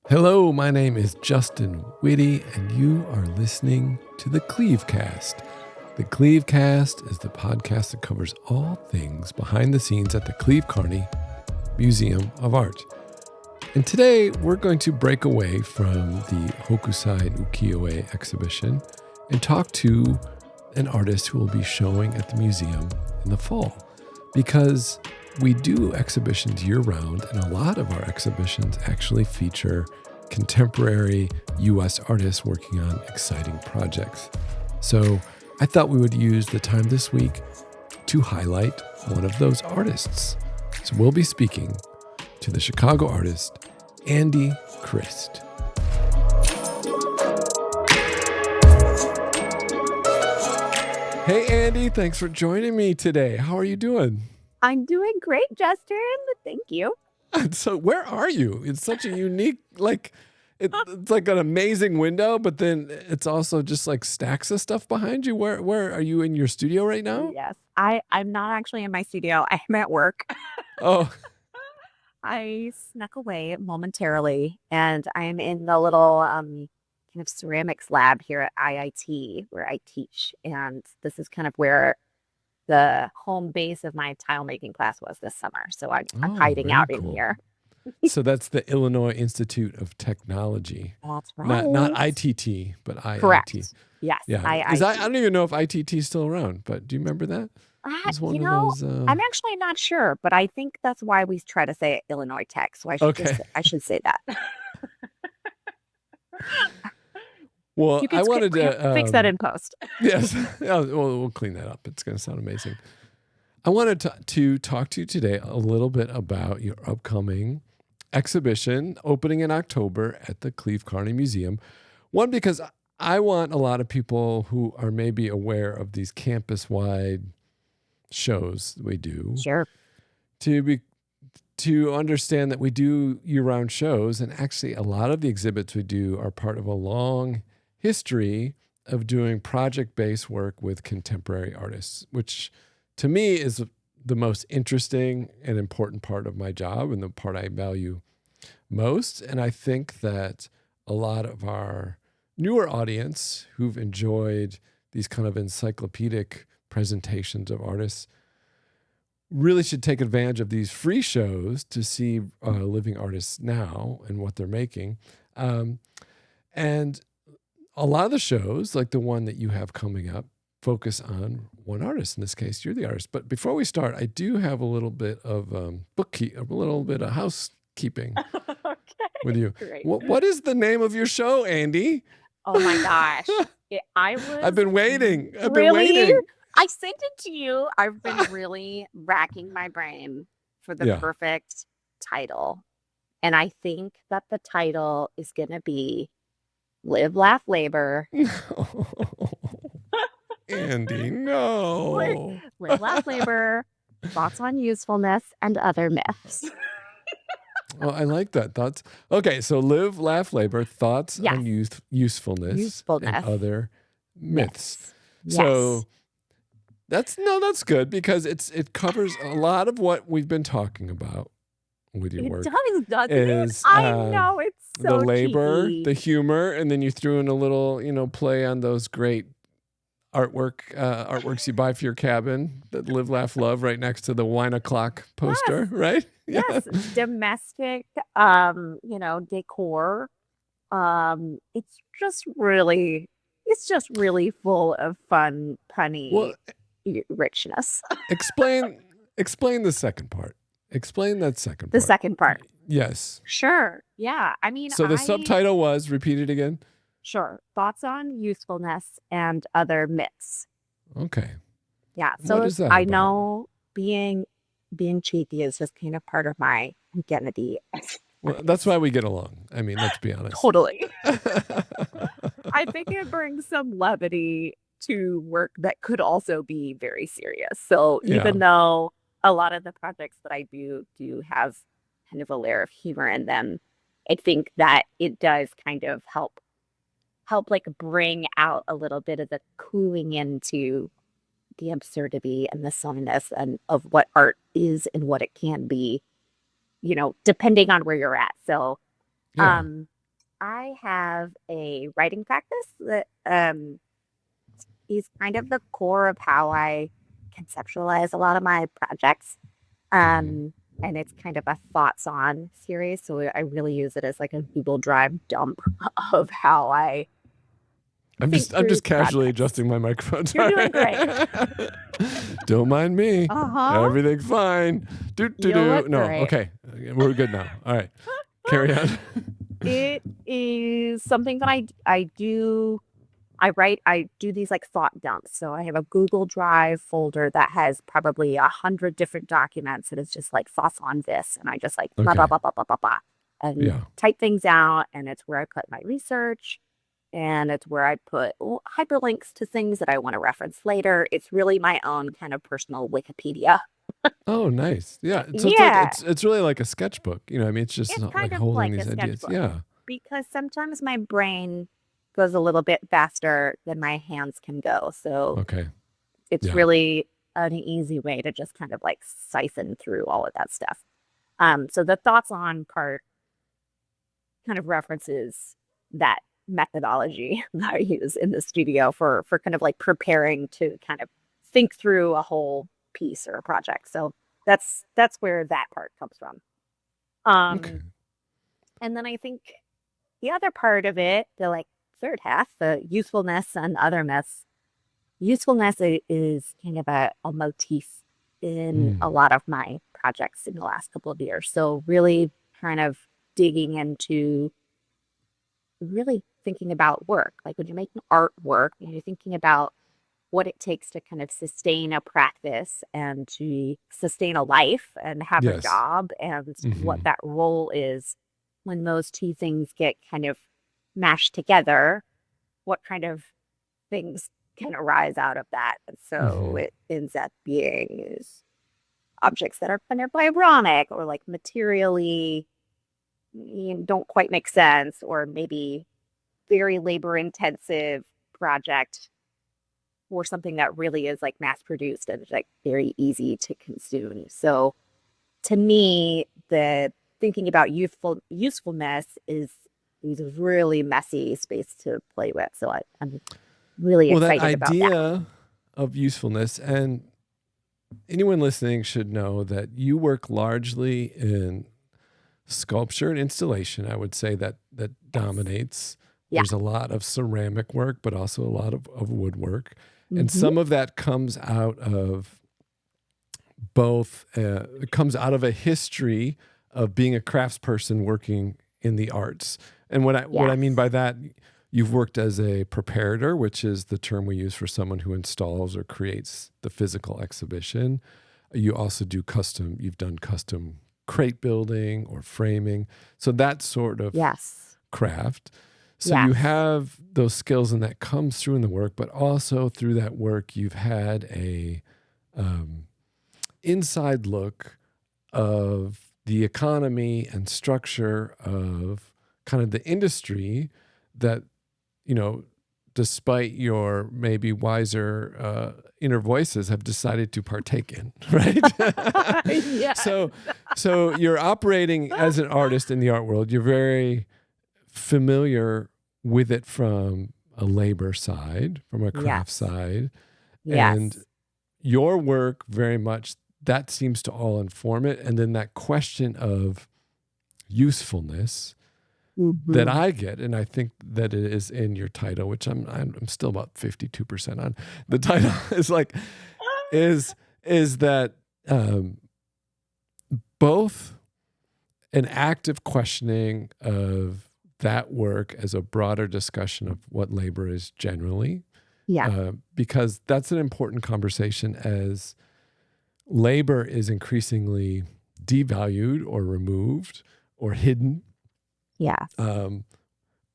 Hello, my name is Justin Witte, and you are listening to the CleveCast. The CleveCast is the podcast that covers all things behind the scenes at the Carney Museum of Art. And today, we're going to break away from the Hokusai and Ukiyo-e exhibition and talk to an artist who will be showing at the museum in the fall. Because we do exhibitions year-round, and a lot of our exhibitions actually feature contemporary U.S. artists working on exciting projects. So I thought we would use the time this week to highlight one of those artists. So we'll be speaking to the Chicago artist, Andi Crist. Hey, Andi, thanks for joining me today. How are you doing? I'm doing great, Justin. Thank you. So where are you? It's such a unique, it's like an amazing window, but then it's also just like stacks of stuff behind you. Where are you in your studio right now? Yes, I'm not actually in my studio. I'm at work. Oh, I snuck away momentarily, and I'm in the little kind of ceramics lab here at IIT where I teach. And this is kind of where the home base of my tile making class was this summer. So I'm hiding out in here. So that's the Illinois Institute of Technology. That's right. Not ITT, but IIT. Correct. Yes. Yeah. I don't even know if ITT is still around, but do you remember that? I'm actually not sure, but I think that's why we try to say Illinois Tech. So I should say that. Well, I wanted to fix that in post. Yes. We'll clean that up. It's going to sound amazing. I wanted to talk to you today a little bit about your upcoming exhibition opening in October at the Cleve Carney Museum. One, because I want a lot of people who are maybe aware of these campus-wide shows we do. Sure. To understand that we do year-round shows, and actually a lot of the exhibits we do are part of a long history of doing project-based work with contemporary artists, which to me is the most interesting and important part of my job and the part I value most. And I think that a lot of our newer audience who've enjoyed these kind of encyclopedic presentations of artists really should take advantage of these free shows to see living artists now and what they're making. And a lot of the shows, like the one that you have coming up, focus on one artist. In this case, you're the artist. But before we start, I do have a little bit of housekeeping with you. Great. What is the name of your show, Andi? Oh my gosh. I've been waiting. I sent it to you. I've been really racking my brain for the perfect title. And I think that the title is going to be Live, Laugh, Labor. Andi, no. Live, Laugh, Labor, Thoughts on Usefulness and Other Myths. Oh, I like that. Thoughts. Okay, so Live, Laugh, Labor, Thoughts on Usefulness and Other Myths. Yes. So that's good because it covers a lot of what we've been talking about with your work. It does, doesn't it? I know, it's so the labor, cheeky. the humor, and then you threw in a little, play on those great artworks you buy for your cabin that Live, Laugh, Love right next to the wine o'clock poster, right? Yes, domestic, decor. It's just really full of fun, punny richness. Explain the second part. Explain that second part. The second part. Yes. Sure. Yeah. I mean, so the subtitle was, repeat it again. Sure. Thoughts on Usefulness and Other Myths. Okay. Yeah. So I know being cheeky is just kind of part of my identity. Well, that's why we get along. I mean, let's be honest. Totally. I think it brings some levity to work that could also be very serious. So even though a lot of the projects that I do have kind of a layer of humor in them, I think that it does kind of help like bring out a little bit of the cooling into the absurdity and the silliness and of what art is and what it can be, depending on where you're at. So I have a writing practice that is kind of the core of how I conceptualize a lot of my projects. Mhm. And it's kind of a thoughts on series. So I really use it as like a Google Drive dump of how I I'm think just through casually projects. adjusting my microphone. You're Sorry. doing great. Don't mind me. Uh-huh. Everything's fine. You Do. look No, great. okay. We're good now. All right. Carry on. It is something that I do. I do these like thought dumps. So I have a Google Drive folder that has probably 100 different documents, and it's just like thoughts on this. And I just like blah, blah, Okay. blah, blah, blah, blah, blah, and Yeah. type things out. And it's where I put my research, and it's where I put hyperlinks to things that I want to reference later. It's really my own kind of personal Wikipedia. Oh, nice. Yeah. So it's like Yeah, it's really like a sketchbook. You know, I mean, it's just it's like kind of holding like a these ideas. sketchbook Yeah. because sometimes my brain goes a little bit faster than my hands can go. So Okay. it's Yeah. really an easy way to just kind of like siphon through all of that stuff. So the thoughts on part kind of references that methodology that I use in the studio for kind of like preparing to kind of think through a whole piece or a project. So that's where that part comes from. Okay. And then I think the other part of it, the like third half, the usefulness and other myths, usefulness is kind of a motif in a Mm. lot of my projects in the last couple of years. So really kind of digging into really thinking about work. Like when you're making artwork, you're thinking about what it takes to kind of sustain a practice and to sustain a life and have a Yes. job and what Mm-hmm. that role is when those two things get kind of mashed together, what kind of things can arise out of that. And so Mm-hmm. it ends up being is objects that are kind of ironic or like materially don't quite make sense, or maybe very labor intensive project or something that really is like mass produced and like very easy to consume. So to me, the thinking about usefulness is a really messy space to play with. So I'm really Well, that excited about that. idea of usefulness, and anyone listening should know that you work largely in sculpture and installation. I would say that Yes. dominates. Yeah. There's a lot of ceramic work, but also a lot of woodwork. And Mm-hmm. some of that comes out of both, it comes out of a history of being a craftsperson working in the arts. And what I mean Yes. by that, you've worked as a preparator, which is the term we use for someone who installs or creates the physical exhibition. You also you've done custom crate building or framing. So that sort of Yes. craft. So you Yes. have those skills and that comes through in the work, but also through that work, you've had a inside look of the economy and structure of kind of the industry that, you know, despite your maybe wiser inner voices have decided to partake in, right? Yes. So you're operating as an artist in the art world. You're very familiar with it from a labor side, from a craft Yes. side, and Yes. your work very much that seems to all inform it. And then that question of usefulness that Mm-hmm. I get, and I think that it is in your title, which I'm still about 52% on. The title is like is that both an active questioning of that work as a broader discussion of what labor is generally, Yeah. because that's an important conversation as labor is increasingly devalued or removed or hidden. Yes.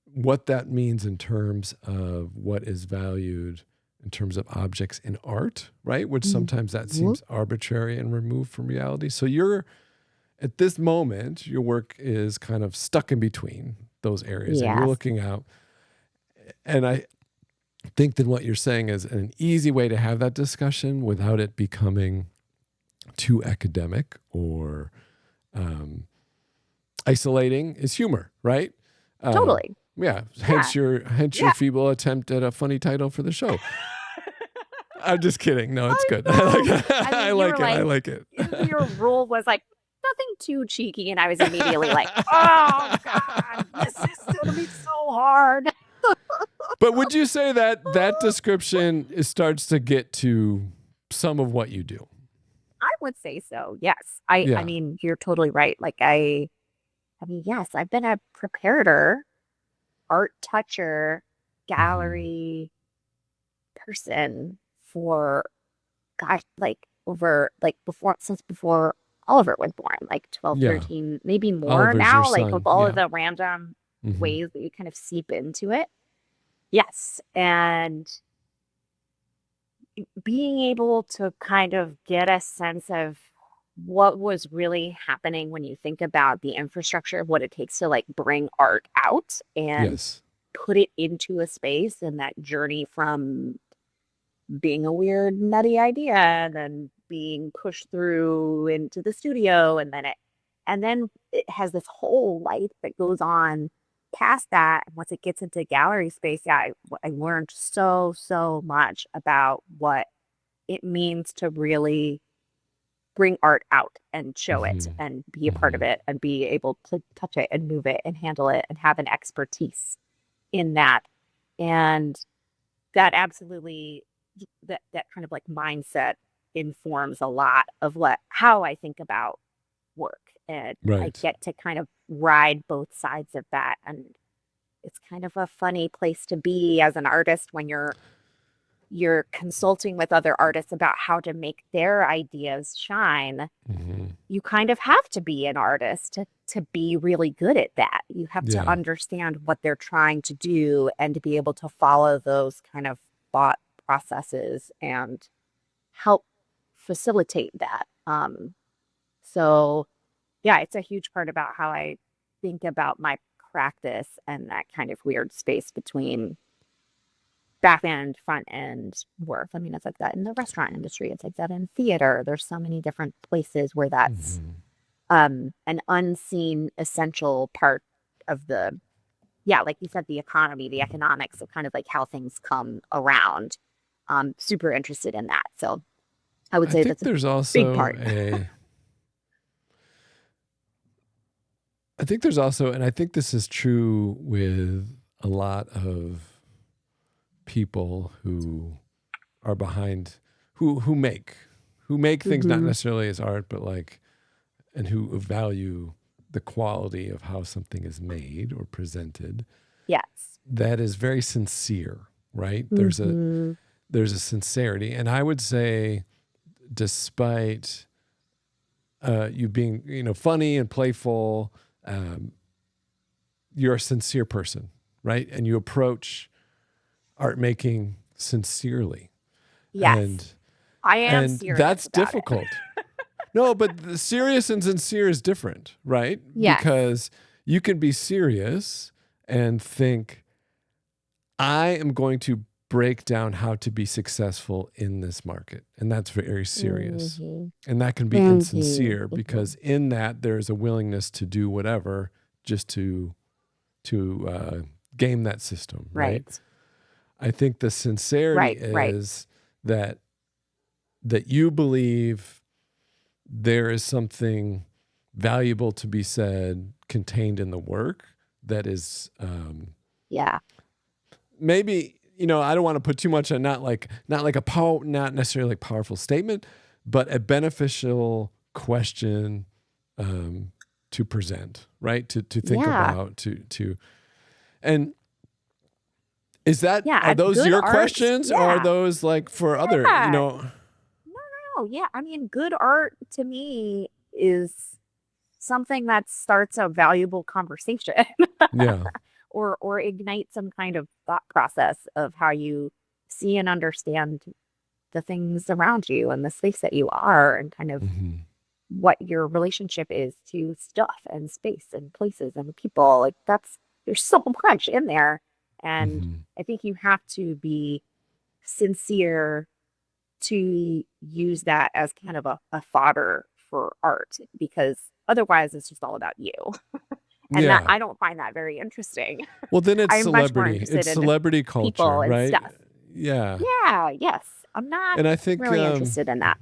What that means in terms of what is valued in terms of objects in art, right? Which sometimes that Mhm. seems arbitrary and removed from reality. So you're at this moment, your work is kind of stuck in between those areas and you're Yes. looking out. And I think that what you're saying is an easy way to have that discussion without it becoming too academic or isolating is humor, right? Totally. Yeah. Hence your feeble attempt at a funny title for the show. I'm just kidding. No, it's good. I like it. Your rule was like nothing too cheeky, and I was immediately like, "Oh God, this is gonna be so hard." But would you say that description starts to get to some of what you do? I would say so. Yes. I mean, you're totally right. Like I mean, yes, I've been a preparator, art toucher, gallery person for gosh, like since before Oliver was born, like 12, 13, maybe more Oliver's now, your like son. with all of the random ways that you kind of seep into it. Yes. And being able to kind of get a sense of what was really happening when you think about the infrastructure of what it takes to like bring art out and put it into a space, and that journey from being a weird nutty idea and then being pushed through into the studio, and then it has this whole life that goes on past that. And once it gets into gallery space, I learned so much about what it means to really bring art out and show it and be a part of it and be able to touch it and move it and handle it and have an expertise in that. And that absolutely, that kind of like mindset informs a lot of how I think about work. And I get to kind of ride both sides of that. And it's kind of a funny place to be as an artist when you're consulting with other artists about how to make their ideas shine. You kind of have to be an artist to be really good at that. You have to understand what they're trying to do and to be able to follow those kind of thought processes and help facilitate that. So yeah, it's a huge part about how I think about my practice and that kind of weird space between back end, front end work. I mean, it's like that in the restaurant industry. It's like that in theater. There's so many different places where that's an unseen essential part of the, like you said, the economy, the economics of kind of like how things come around. Super interested in that. So I would say that's there's also big part. I think there's also, and I think this is true with a lot of people who are behind, who make things not necessarily as art, but like, and who value the quality of how something is made or presented. Yes. That is very sincere, right? There's a sincerity. And I would say, despite you being, funny and playful, you're a sincere person, right? And you approach art making sincerely. Yes. And I am serious. That's difficult. No, but the serious and sincere is different, right? Yes. Because you can be serious and think, I am going to break down how to be successful in this market. And that's very serious. And that can be insincere because in that there's a willingness to do whatever just to game that system, right? I think the sincerity is that you believe there is something valuable to be said contained in the work that is maybe, I don't want to put too much on not necessarily like powerful statement, but a beneficial question to present, right? To think about, to and is that, are those your questions or are those like for other, No. Yeah. I mean, good art to me is something that starts a valuable conversation. Or ignite some kind of thought process of how you see and understand the things around you and the space that you are and kind of what your relationship is to stuff and space and places and people. Like there's so much in there. And I think you have to be sincere to use that as kind of a fodder for art, because otherwise it's just all about you. And that Yeah. I don't find that very interesting. Well, then it's I'm much more celebrity. interested It's in celebrity culture, people and right? stuff. Yeah. Yeah, yes. I'm not And I think really interested in that.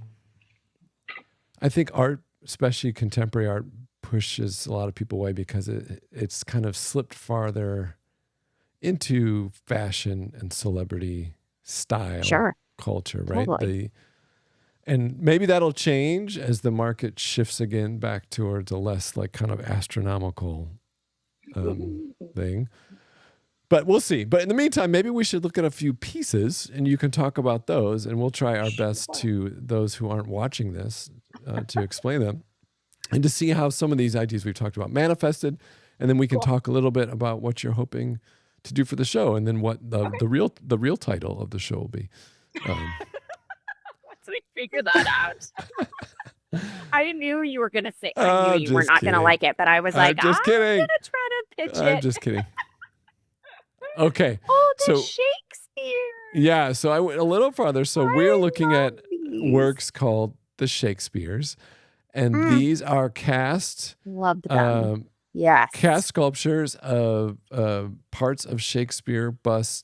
art, especially contemporary art, pushes a lot of people away because it's kind of slipped farther into fashion and celebrity style Sure. culture, right? Totally. And maybe that'll change as the market shifts again back towards a less like kind of astronomical thing. But we'll see. But in the meantime, maybe we should look at a few pieces and you can talk about those, and we'll try our best to those who aren't watching this to explain them and to see how some of these ideas we've talked about manifested. And then we can talk a little bit about what you're hoping to do for the show, and then what the real title of the show will be. Once we figure that out. I knew you were going to say, I knew you were not going to like it, but I was like, I'm just kidding. going to try to pitch it. I'm just kidding. Okay. Oh, the so Shakespeare. Yeah, so I went a little farther. So we're looking at these. works called the Shakespeares, and these are cast Loved them. Yes. cast sculptures of parts of Shakespeare busts,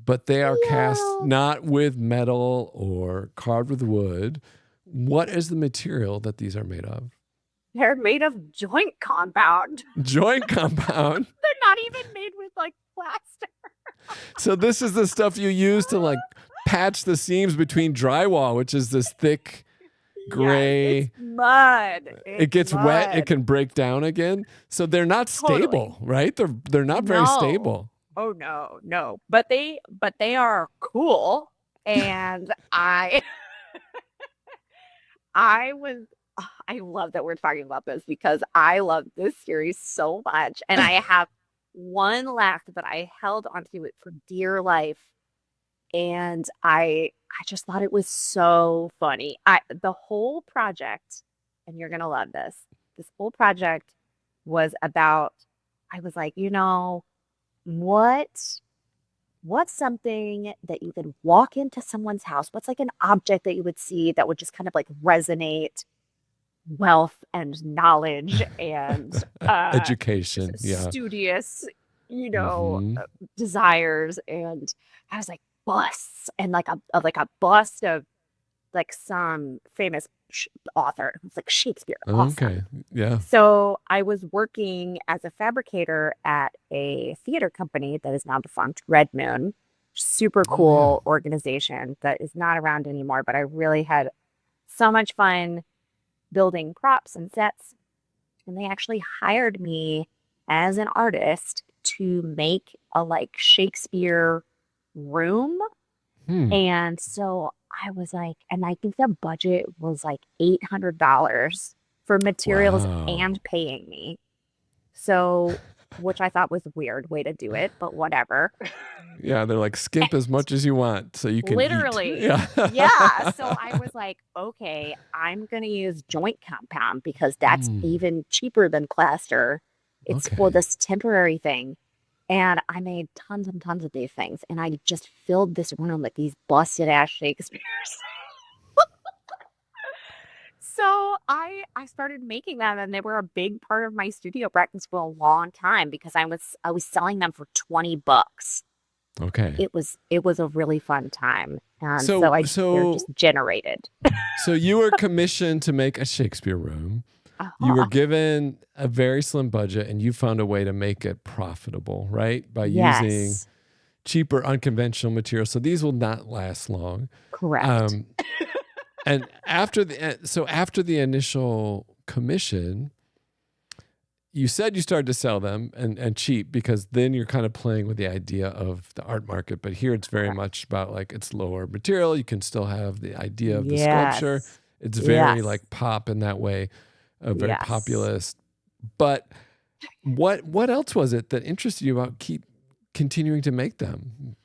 but they are cast not with metal or carved with wood. What is the material that these are made of? They're made of joint compound. Joint compound. They're not even made with like plaster. So this is the stuff you use to like patch the seams between drywall, which is this thick gray. Yes, it's mud. It gets wet. It can break down again. So they're not stable, right? They're not very stable. Oh no. But they are cool. And I love that we're talking about this because I love this series so much. And I have one left, but I held onto it for dear life. And I just thought it was so funny. The whole project, and you're going to love this. This whole project was about, I was like, what's something that you could walk into someone's house? What's like an object that you would see that would just kind of like resonate wealth and knowledge and education, studious, desires. And I was like, busts, and like a bust of like some famous author. It's like Shakespeare. Awesome. Okay. Yeah. So I was working as a fabricator at a theater company that is now defunct, Red Moon. Super cool organization that is not around anymore, but I really had so much fun building props and sets. And they actually hired me as an artist to make a like Shakespeare room. And so I was like, and I think the budget was like $800 for materials and paying me. So, which I thought was a weird way to do it, but whatever. Yeah, they're like, skimp as much as you want so you can literally eat. Yeah. So I was like, okay, I'm going to use joint compound because that's even cheaper than plaster. It's for this temporary thing. And I made tons and tons of these things. And I just filled this room with these busted ass Shakespeares. So I started making them, and they were a big part of my studio practice for a long time because I was selling them for $20. Okay. It was a really fun time. And so they're just generated. So you were commissioned to make a Shakespeare room. You were given a very slim budget, and you found a way to make it profitable, right? By using cheaper, unconventional materials. So these will not last long. Correct. And after the initial commission, you said you started to sell them and cheap because then you're kind of playing with the idea of the art market. But here it's very much about like it's lower material. You can still have the idea of the sculpture. It's very like pop in that way. Very populist. But what else was it that interested you about keep continuing to make them?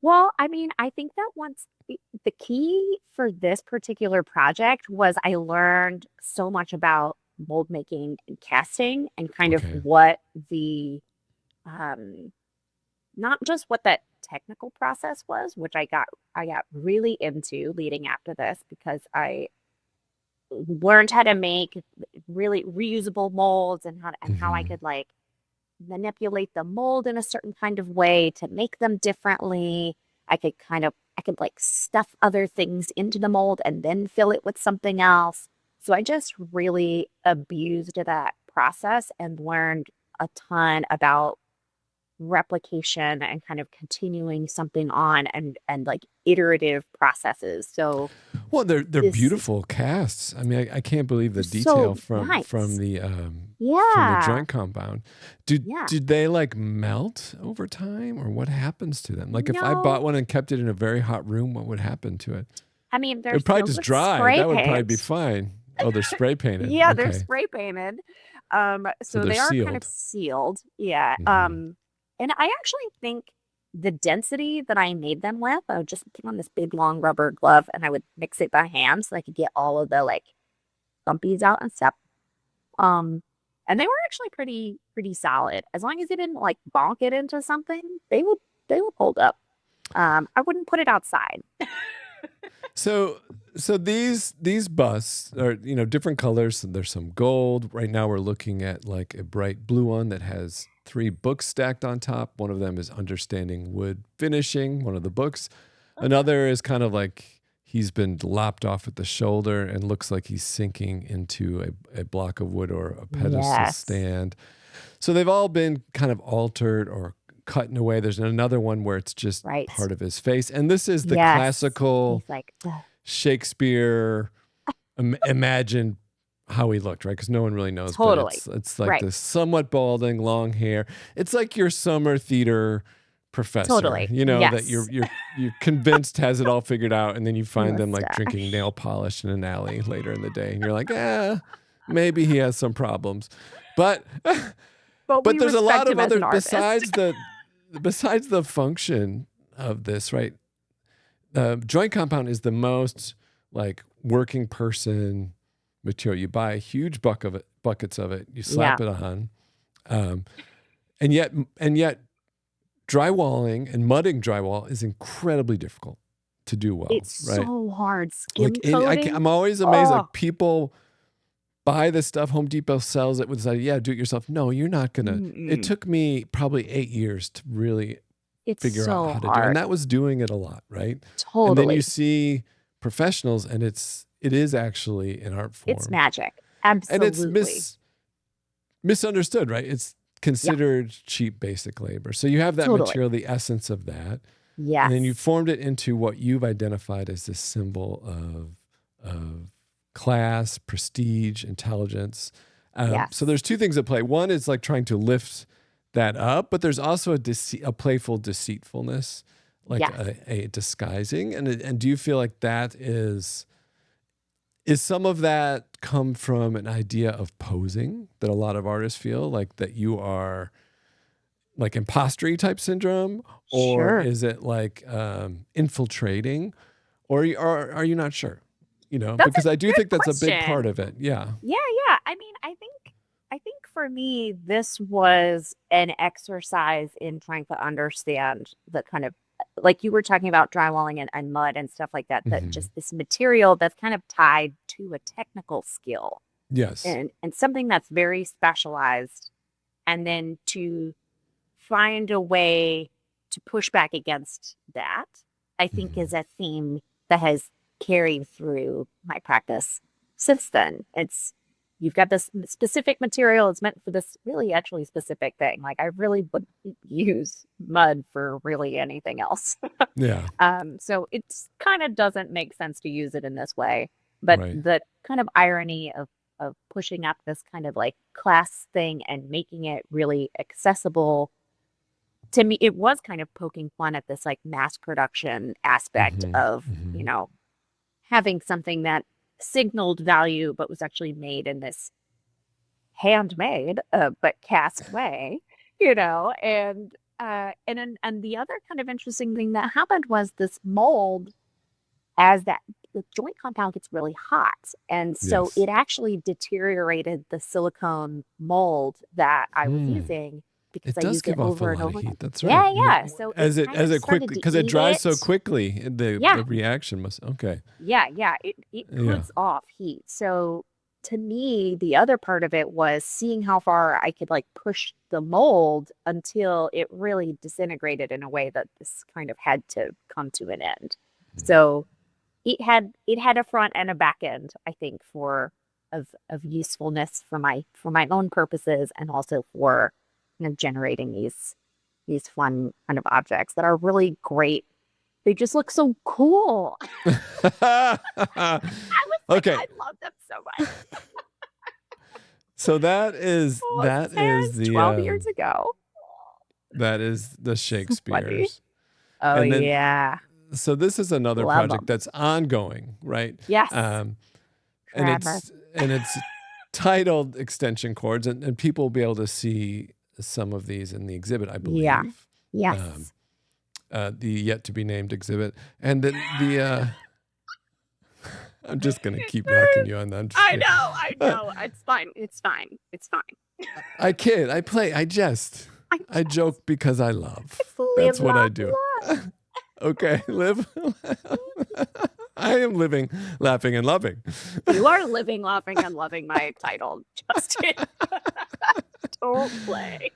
Well, I mean, I think that once the key for this particular project was I learned so much about mold making and casting and kind of what the not just what that technical process was, which I got really into leading after this because I learned how to make really reusable molds and how I Hmm. could like manipulate the mold in a certain kind of way to make them differently. I could like stuff other things into the mold and then fill it with something else. So I just really abused that process and learned a ton about replication and kind of continuing something on and like iterative processes. So Well, they're this is beautiful casts. I mean, I can't believe the detail so from nice. from the Yeah. joint compound. Did they like melt over time, or what happens to them? Like, if I bought No, one and kept it in a very hot room, what would happen to it? I mean, It they're would probably sealed just with dry. spray That would probably be paint. fine. Oh, they're spray painted. Yeah, they're Okay, spray painted. so So they're they are kind of sealed. sealed. Yeah. Hmm. And I actually think the density that I made them with, I would just put on this big long rubber glove and I would mix it by hand so I could get all of the like bumpies out and stuff. Um, and they were actually pretty solid. As long as you didn't like bonk it into something, they would hold up. I wouldn't put it outside. So these busts are, different colors. There's some gold. Right now we're looking at like a bright blue one that has three books stacked on top. One of them is Understanding Wood Finishing, one of the books. Another is kind of like he's been lopped off at the shoulder and looks like he's sinking into a block of wood or a pedestal Yes. stand. So they've all been kind of altered or cut in a way. There's another one where it's just Right. part of his face. And this is the Yes. classical He's like, "Ugh." Shakespeare imagine how he looked, right? Because no one really knows, but Totally. it's like Right. this somewhat balding, long hair. It's like your summer theater professor, Totally. that Yes. you're convinced has it all figured out, and then you find them like drinking nail Mustache. polish in an alley later in the day, and you're like, maybe he has some problems, but But but we there's a lot respect of him as other an artist. besides the function of this, right? Joint compound is the most like working person material. You buy a huge buckets of it, you Yeah. slap it on, um, and yet drywalling and mudding drywall is incredibly difficult to do well, It's right? so hard. Like Skim coating. I'm always amazed. Oh, Like people buy this stuff. Home Depot sells it with this idea, do it yourself. No, you're not gonna. It mm-mm. took me probably 8 years to really It's figure out so how to do it. And hard. that was doing it a lot, right? And then you Totally. see professionals and it is actually an art It's form. magic. And it's Absolutely. misunderstood, right? It's Yeah, considered cheap basic labor. So you have that totally. material, the essence of that, and then you Yes. formed it into what you've identified as this symbol of class, prestige, intelligence. So Yes. there's two things at play. One is like trying to lift that up, but there's also a playful deceitfulness, like Yes. a disguising. And do you feel like that is some of that come from an idea of posing that a lot of artists feel like that you are like impostery type syndrome, or Sure. is it like infiltrating, or are you not sure? That's a Because I do good think that's a big part question. of it. Yeah. Yeah, yeah. I mean, I think for me, this was an exercise in trying to understand the kind of like you were talking about drywalling and mud and stuff like that, that Hmm. just this material that's kind of tied to a technical skill Yes. and something that's very specialized. And then to find a way to push back against that, I think Hmm. is a theme that has carried through my practice since then. It's you've got this specific material, it's meant for this really actually specific thing. Like I really wouldn't use mud for really anything else. Yeah. So it's kind of doesn't make sense to use it in this way. But Right. the kind of irony of pushing up this kind of like class thing and making it really accessible to me, it was kind of poking fun at this like mass production aspect Hmm. of, Hmm. having something that signaled value but was actually made in this handmade but cast way, and the other kind of interesting thing that happened was this mold, as that the joint compound gets really hot, and so Yes. it actually deteriorated the silicone mold that I was Hmm. using, because It I does used it give off a over and lot of over again. heat. That's right. Yeah. So As it it kind of started quickly, to because it eat dries so it. quickly, the Yeah. reaction must. Okay. Yeah. It puts off heat. So to me, the other part of it was seeing how far I could like push the mold until it really disintegrated in a way that this kind of had to come to an end. So it had a front and a back end, I think, of usefulness for my own purposes, and also for generating these fun kind of objects that are really great. They just look so cool. I was like, Okay. I love them so much. So that is the 12 years ago. that is the Shakespeare's. Oh, And then yeah. so this is another Love project 'em. that's ongoing, right? Yes. And Forever. it's titled Extension Cords, and people will be able to see some of these in the exhibit, I believe. Yeah. Yes. The yet to be named exhibit, and then I'm just gonna keep knocking you on that. I know. It's fine. I kid. I play. I jest. I joke because I love. Live, That's what I laugh, do. love. Okay, live. I am living, laughing, and loving. You are living, laughing, and loving my title, Justin. Don't play.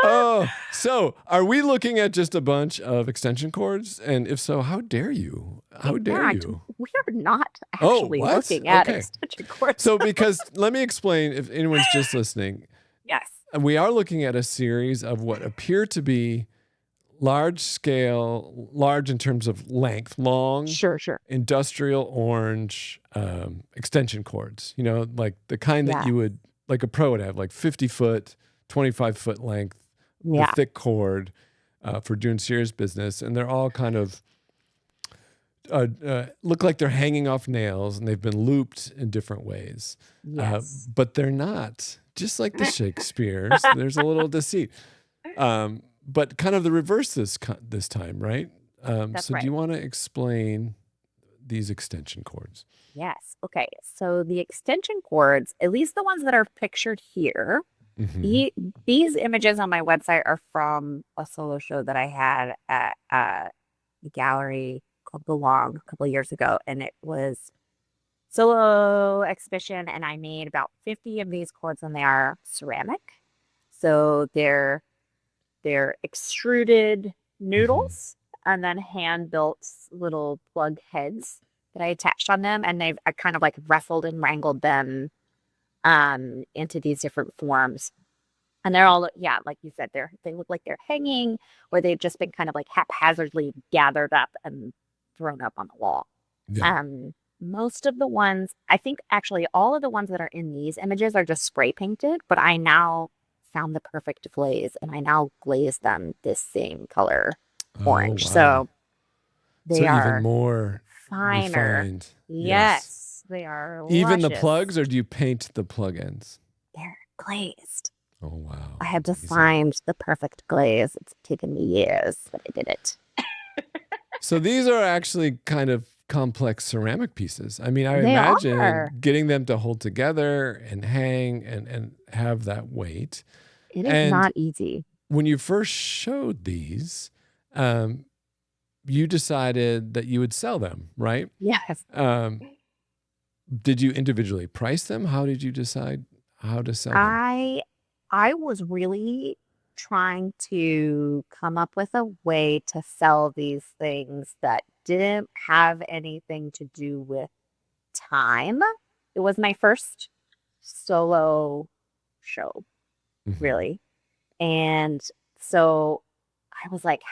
Oh, so are we looking at just a bunch of extension cords? And if so, how dare you? How dare you? We are not actually looking at extension cords. So, because let me explain if anyone's just listening. Yes. We are looking at a series of what appear to be large in terms of length, long, sure, industrial orange extension cords. Like the kind that you would, like a pro would have, like 50-foot, 25-foot length, the thick cord for doing serious business. And they're all kind of look like they're hanging off nails, and they've been looped in different ways. Yes. But they're not. Just like the Shakespeare's, there's a little deceit. But kind of the reverse this time, right? That's so right. Do you want to explain these extension cords? Yes. Okay. So the extension cords, at least the ones that are pictured here, these images on my website are from a solo show that I had at a gallery called The Long a couple of years ago. And it was solo exhibition, and I made about 50 of these cords, and they are ceramic. So they're extruded noodles and then hand built little plug heads that I attached on them, and I kind of like wrestled and wrangled them into these different forms. And they're all, like you said, they look like they're hanging, or they've just been kind of like haphazardly gathered up and thrown up on the wall. Yeah. Most of the ones, I think actually all of the ones that are in these images are just spray painted, but I now found the perfect glaze, and I now glaze them this same color orange. Wow. So they are even more finer. Refined. Yes, they are even luscious. The plugs, or do you paint the plug ends? They're glazed. Oh, wow. I had to find the perfect glaze. It's taken me years, but I did it. So these are actually kind of complex ceramic pieces. I mean, I They imagine are. getting them to hold together and hang and have that weight. It is not easy. When you first showed these, you decided that you would sell them, right? Yes. Did you individually price them? How did you decide how to sell them? I was really trying to come up with a way to sell these things that didn't have anything to do with time. It was my first solo show, really. And so I was like,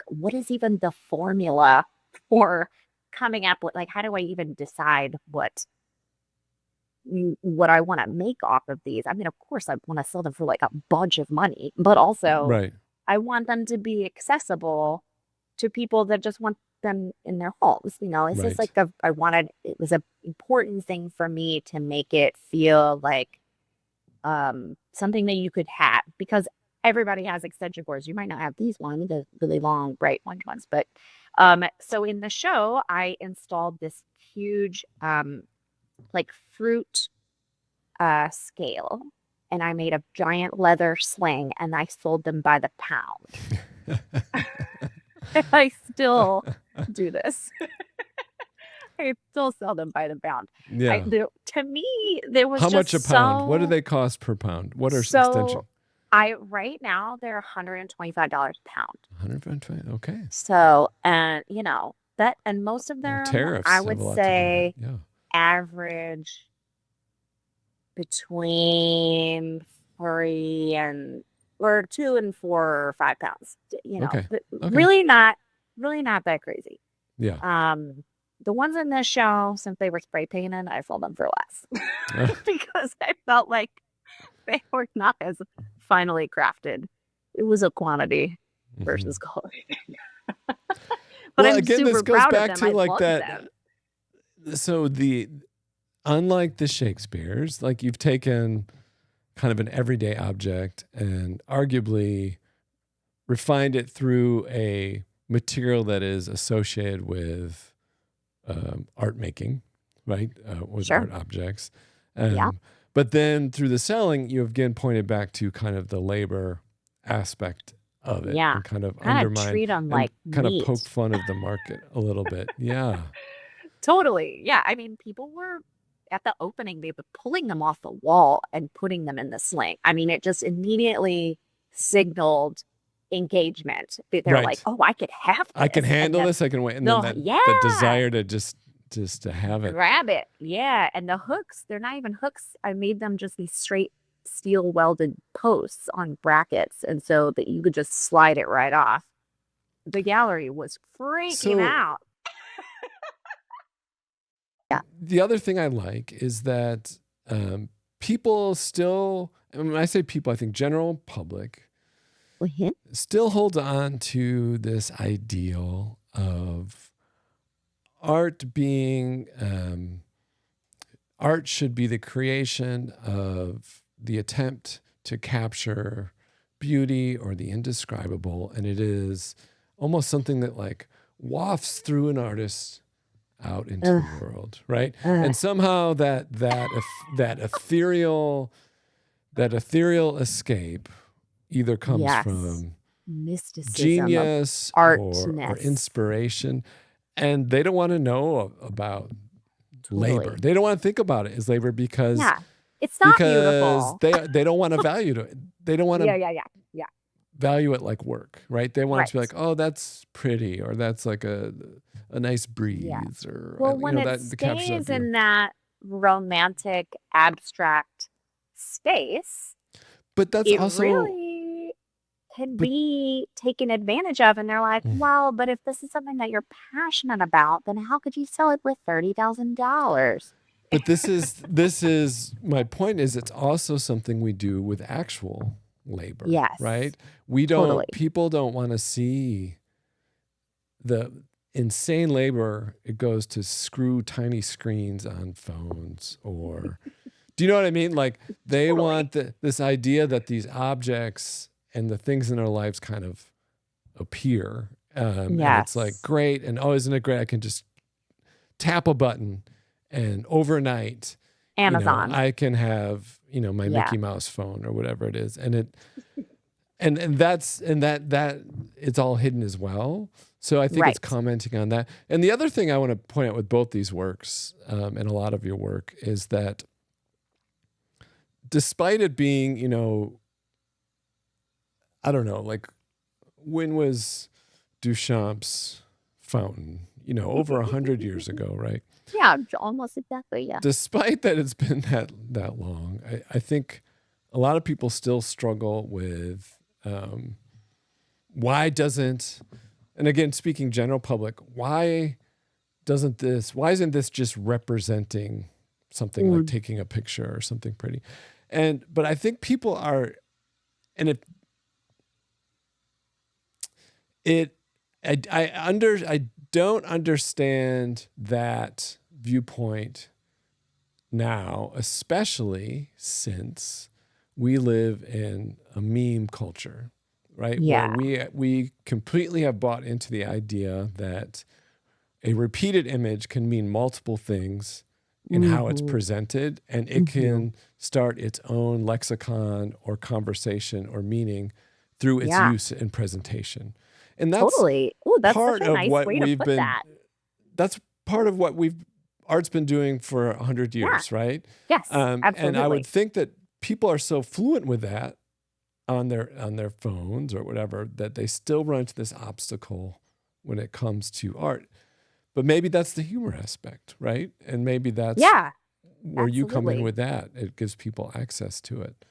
what is even the formula for coming up with, like, how do I even decide what I want to make off of these? I mean, of course, I want to sell them for like a bunch of money, but also I want them to be accessible to people that just want them in their homes. It's just like it was an important thing for me to make it feel like something that you could have, because everybody has extension cords. You might not have these ones, the really long, bright orange ones, but so in the show, I installed this huge like fruit scale, and I made a giant leather sling and I sold them by the pound. I still do this. I still sell them by the pound. Yeah. To me, there was How just much a pound? What do they cost per pound? What are extensions? Right now they're $125 a pound. 120. Okay. So, and that, and most of them, Tariffs I have would a lot to do with say, it. Yeah. average between 2 and 4 or 5 pounds. Okay. But really not that crazy. Yeah. The ones in this show, since they were spray painted, I sold them for less because I felt like they were not as finely crafted. It was a quantity versus quality. But well, I'm again, super this goes proud back of them. to like that. Them. So unlike the Shakespeare's, like you've taken kind of an everyday object and arguably refined it through a material that is associated with art making, right? With Sure. art objects. But then through the selling, you again pointed back to kind of the labor aspect of it and kind of undermine, treat them like kind meat. of poke fun of the market a little bit. Yeah. Totally. Yeah. I mean, people were at the opening, they were pulling them off the wall and putting them in the sling. I mean, it just immediately signaled engagement. They're like, oh, I could have this. I can handle this. I can wait. And then the desire to just to have it. Grab it. Yeah. And the hooks, they're not even hooks. I made them just these straight steel welded posts on brackets. And so that you could just slide it right off. The gallery was freaking out. Yeah. The other thing I like is that people still, and when I say people, I think general public still holds on to this ideal of art being, art should be the creation of the attempt to capture beauty or the indescribable. And it is almost something that like wafts through an artist out into the world, right? And somehow that ethereal escape either comes from mysticism, genius or inspiration, and they don't want to know about labor. They don't want to think about it as labor because it's not beautiful. They don't want to value it. They don't want to value it like work, right? They want it to be like, oh, that's pretty, or that's like a nice breeze, or when it stays in that romantic abstract space, but that's also really can be taken advantage of. And they're like, well, but if this is something that you're passionate about, then how could you sell it with $30,000? But this is my point is it's also something we do with actual labor. Yes. Right? People don't want to see the insane labor it goes to screw tiny screens on phones or do you know what I mean? Like they want this idea that these objects and the things in our lives kind of appear. And it's like, great. And isn't it great? I can just tap a button and overnight, Amazon, I can have, my Mickey Mouse phone or whatever it is. And that it's all hidden as well. So I think it's commenting on that. And the other thing I want to point out with both these works and a lot of your work is that despite it being, I don't know, like when was Duchamp's fountain? Over 100 years ago, right? Yeah, almost exactly. Yeah. Despite that it's been that long, I think a lot of people still struggle with why isn't general public, why isn't this just representing something like taking a picture or something pretty? But I think people are, and I don't understand that viewpoint now, especially since we live in a meme culture, right? Yeah. Where we completely have bought into the idea that a repeated image can mean multiple things in how it's presented, and it Mm-hmm. can start its own lexicon or conversation or meaning through its Yeah, use and presentation. And that's totally. Oh, that's such part a of nice what way to put that. that's part of what art's been doing for 100 Yeah. years, right? Yes, And I would absolutely. think that people are so fluent with that on their phones or whatever that they still run into this obstacle when it comes to art. But maybe that's the humor aspect, right? And maybe that's Yeah, where you come in absolutely. with that. It gives people access to it.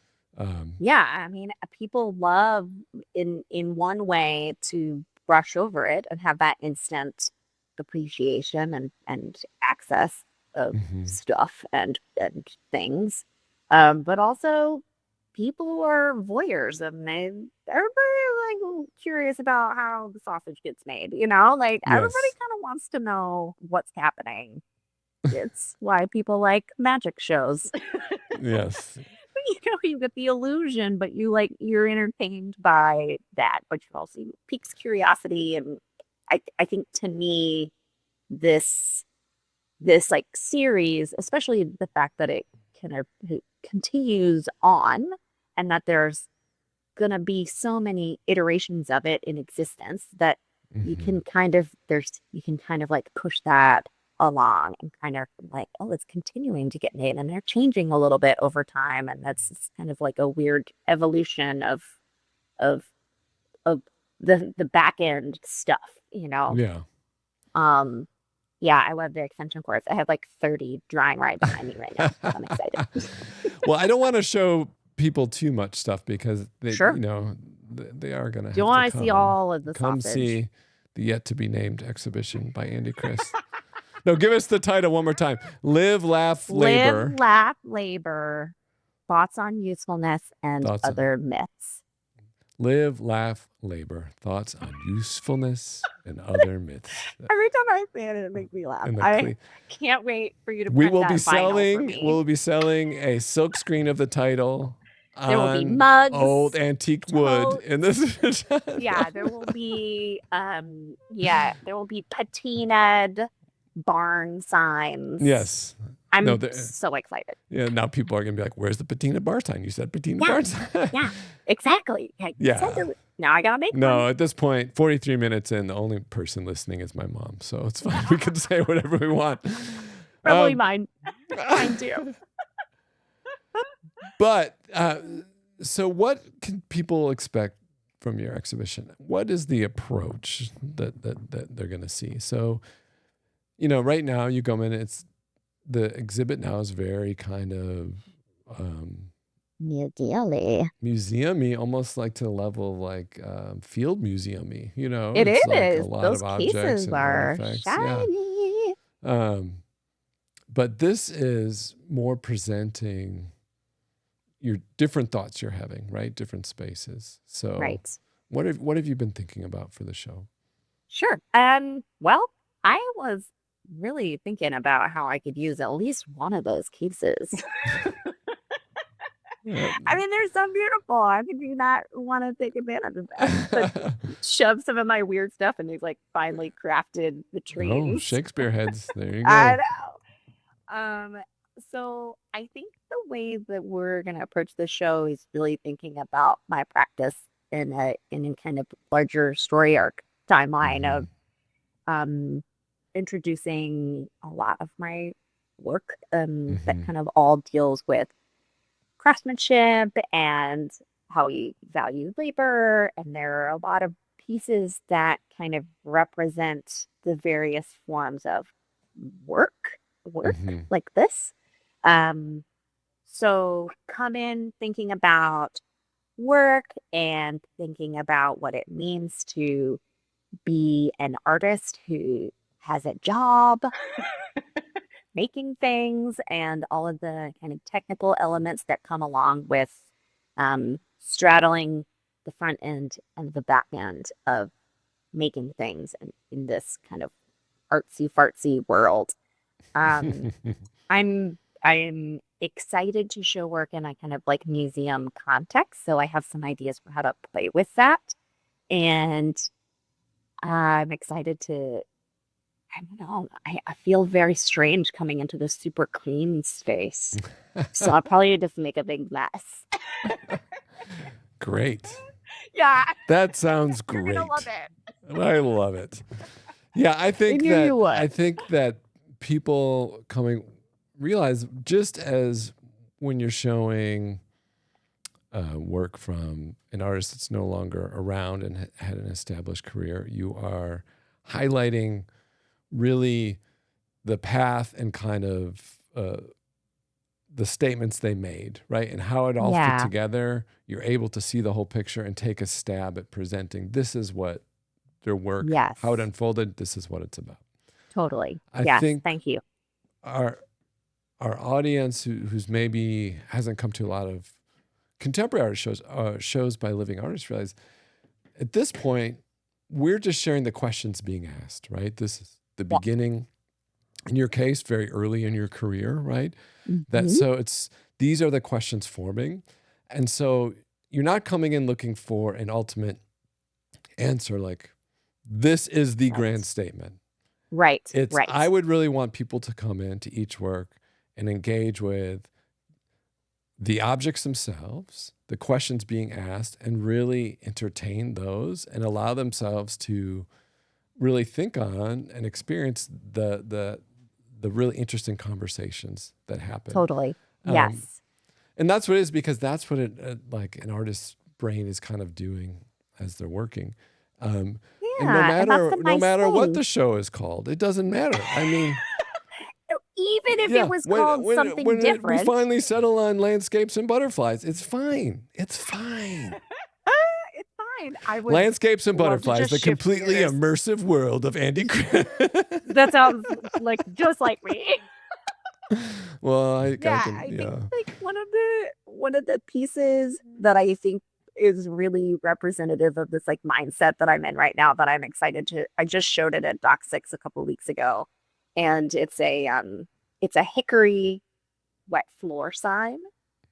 Yeah, I mean, people love in one way to brush over it and have that instant appreciation and access of mhm. stuff and things. But also people are voyeurs and everybody like curious about how the sausage gets made, like everybody Yes. kind of wants to know what's happening. It's why people like magic shows. Yes. You get the illusion, but you're entertained by that, but you also piques curiosity. And I think to me, this like series, especially the fact that it kind of continues on and that there's gonna be so many iterations of it in existence that you Mhm. can kind of like push that along and kind of like, oh, it's continuing to get made and they're changing a little bit over time, and it's kind of like a weird evolution of of the back end stuff. Yeah. um yeah, I love the extension cords. I have like 30 drying right behind me right now. I'm excited. Well, I don't want to show people too much stuff because Sure. they are going to Do you have to want to see all of the come sausage? see the yet to be named exhibition by Andi Crist. No, give us the title one more time. Live, Laugh, Labor. Live, laugh, labor, thoughts on usefulness and Thoughts on other myths. Live, Laugh, Labor. Thoughts on usefulness and other myths. Every time I say it, it makes me laugh. In the I can't wait for you to We print will that be vinyl for me. we'll be selling a silk screen of the title There will be on mugs, old antique wood totes. in this. Yeah, there will be patinaed barn signs. Yes. I'm No, so excited. Yeah, now people are gonna be like, "Where's the patina bar sign? You said patina bar sign." Yeah, exactly. Yeah. Now I gotta make No, one. at this point, 43 minutes in, the only person listening is my mom, so it's fine. We can say whatever we want. Probably mine. Mine too. But so what can people expect from your exhibition? What is the approach that they're going to see? So, right now you come in, the exhibit now is very kind of museum-y, almost like to the level of like field museum-y. It it's like a is. lot Those of objects cases and are artifacts. shiny. Yeah. But this is more presenting your different thoughts you're having, right? Different spaces. So, Right. what have you been thinking about for the show? Sure. Well, I was really thinking about how I could use at least one of those cases. Yeah. I mean, they're so beautiful. I mean, do you not want to take advantage of that? But shove some of my weird stuff in these like finely crafted vitrines. Oh, Shakespeare heads. There you go. I know. So I think the way that we're gonna approach the show is really thinking about my practice in a kind of larger story arc timeline of introducing a lot of my work that kind of all deals with craftsmanship and how we value labor. And there are a lot of pieces that kind of represent the various forms of work like this. So come in thinking about work and thinking about what it means to be an artist who has a job making things and all of the kind of technical elements that come along with straddling the front end and the back end of making things in this kind of artsy fartsy world. I'm excited to show work in a kind of like museum context, so I have some ideas for how to play with that, and I'm excited to I don't know. I feel very strange coming into this super clean space. So I'll probably just make a big mess. Great. Yeah. That sounds You're great. gonna love it. I love it. Yeah, I think knew you would. I think that people realize, just as when you're showing work from an artist that's no longer around and had an established career, you are highlighting really the path and kind of the statements they made, right? And how it all fit together. You're able to see the whole picture and take a stab at presenting, this is what their work, how it unfolded, this is what it's about. Totally. I think thank you. Our audience who's maybe hasn't come to a lot of contemporary artist shows by living artists, realize at this point, we're just sharing the questions being asked, right? This is the beginning, in your case, very early in your career, right? So these are the questions forming. And so you're not coming in looking for an ultimate answer, like this is the grand statement. Right. I would really want people to come into each work and engage with the objects themselves, the questions being asked, and really entertain those and allow themselves to really think on and experience the really interesting conversations that happen. Totally. Yes. And that's what it is, because that's what like an artist's brain is kind of doing as they're working. And no matter what the show is called, it doesn't matter. I mean, even if it was called something different. We finally settle on landscapes and butterflies. It's fine. It's fine. It's fine. Landscapes and butterflies, the completely immersive world of Andi Crist. That sounds just like me. Well, I think like one of the pieces that I think is really representative of this like mindset that I'm in right now, that I'm excited to. I just showed it at Doc 6 a couple of weeks ago, and it's a hickory wet floor sign,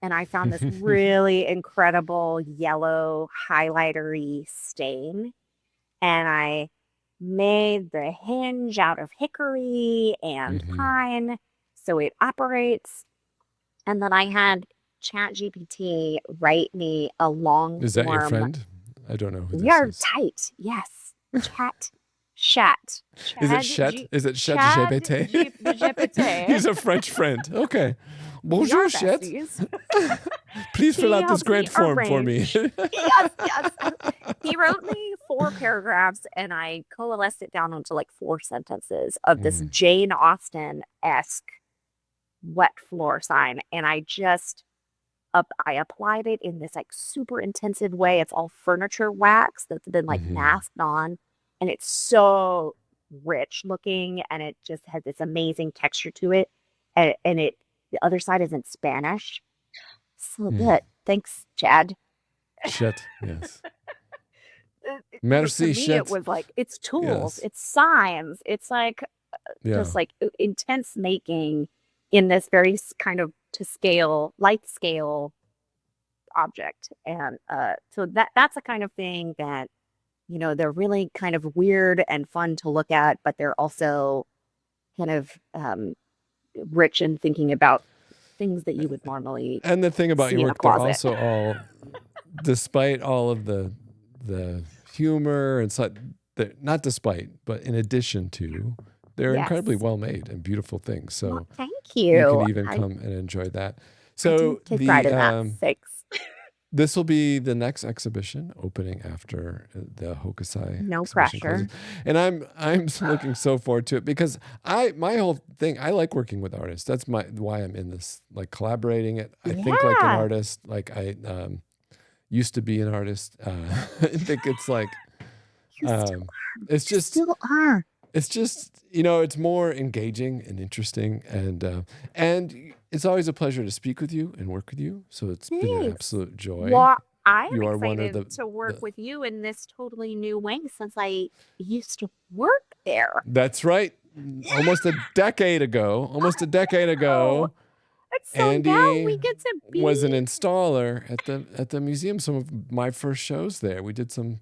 and I found this really incredible yellow highlightery stain, and I made the hinge out of hickory and pine, so it operates. And then I had ChatGPT write me a long Is that your friend? I don't know who this is. We are tight. Yes. Chat. Is it Chat? Is it ChatGPT? He's a French friend. Okay. Bonjour, Chat. Please fill out this grant form for me. Yes. He wrote me 4 paragraphs, and I coalesced it down into like 4 sentences of this Jane Austen-esque wet floor sign. And I I applied it in this like super intensive way. It's all furniture wax that's been like masked on, and it's so rich looking, and it just has this amazing texture to it. And the other side is in Spanish. So good. Thanks, Chad. Shit. Yes. Merci, It was like, it's tools, it's signs, it's like just like intense making in this very kind of light scale object. And so that's a kind of thing that, they're really kind of weird and fun to look at, but they're also kind of rich in thinking about things that you would normally And the thing about your work, they're also all, despite all of the humor and such, not despite, but in addition to, they're incredibly well made and beautiful things. So thank you. You can even come and enjoy that. So take pride in that. Thanks. This will be the next exhibition opening after the Hokusai. No pressure. Closes. And I'm looking so forward to it, because my whole thing, I like working with artists. That's why I'm in this, like collaborating it. I think like an artist, like I used to be an artist. I think it's like it's just still are. It's just, it's more engaging and interesting, and it's always a pleasure to speak with you and work with you. So it's been an absolute joy. Well, I'm excited to work with you in this totally new way, since I used to work there. That's right. Yeah. Almost a decade ago. And so Andi now we get to be... was an installer at the museum. Some of my first shows there. We did some.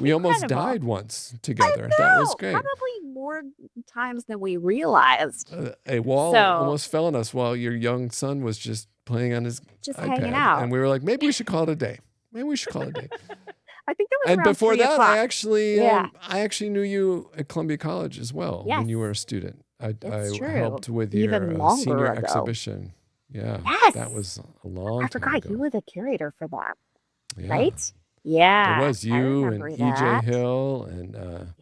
We almost died once together. That was great. Probably more times than we realized. A wall almost fell on us while your young son was just playing on his just iPad. hanging out. And we were like, maybe we should call it a day. Maybe we should call it a day. I think it was And around before 3 that, o'clock. I actually knew you at Columbia College as well when you were a student. I true. helped with Even your longer senior ago. exhibition. Yeah, Yes. that was a long I time forgot ago. you were the curator for that, Yeah. right? Yeah. It was you and EJ EJ Hill and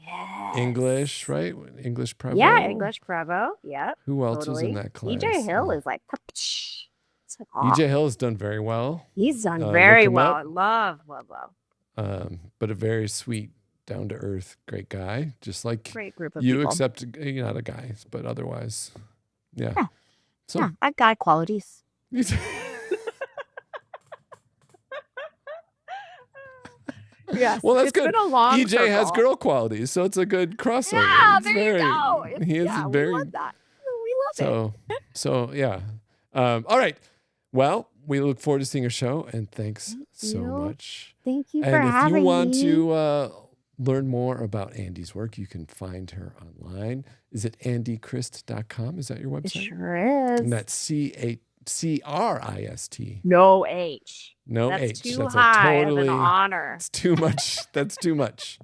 English, right? English Prevo. Yeah, English Prevo. Yep. Who else was in Totally. that class? EJ Hill is like, EJ Hill has done very well. He's done Look very him well. up. Love. But a very sweet, down to earth, great guy, just like Great group of you. people. Except you're not a guy, but otherwise, yeah. So Yeah, I've got qualities. Yes. Well, that's it's good. Been a long EJ has circle. girl qualities, so it's a good crossover. Yeah, It's there you go. He is very. We love that. We love it. So yeah. All right. Well, we look forward to seeing your show, and thanks so you. much. Thank you And for if having me. you want to learn more about Andi's work, you can find her online. Is it andicrist.com? Is that your It website? sure is. And that's CCRIST. No H. No That's H. too That's high a totally. of an honor. It's too much. That's too much.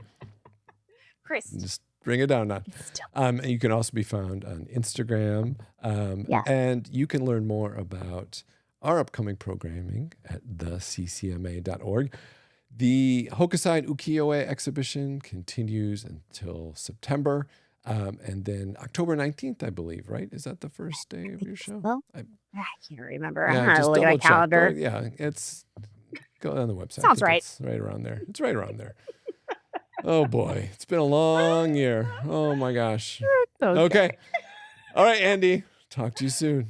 Chris. Just bring it down now. And you can also be found on Instagram. And you can learn more about our upcoming programming at theccma.org. The Hokusai Ukiyo-e exhibition continues until September. And then October 19th, I believe, right? Is that the first day of your show? So. I can't remember. Yeah, I'm going to just look at my double check. calendar. It's go on the website. Sounds right. It's right around there. It's right around there. Oh boy, it's been a long year. Oh my gosh. Okay. All right, Andi. Talk to you soon.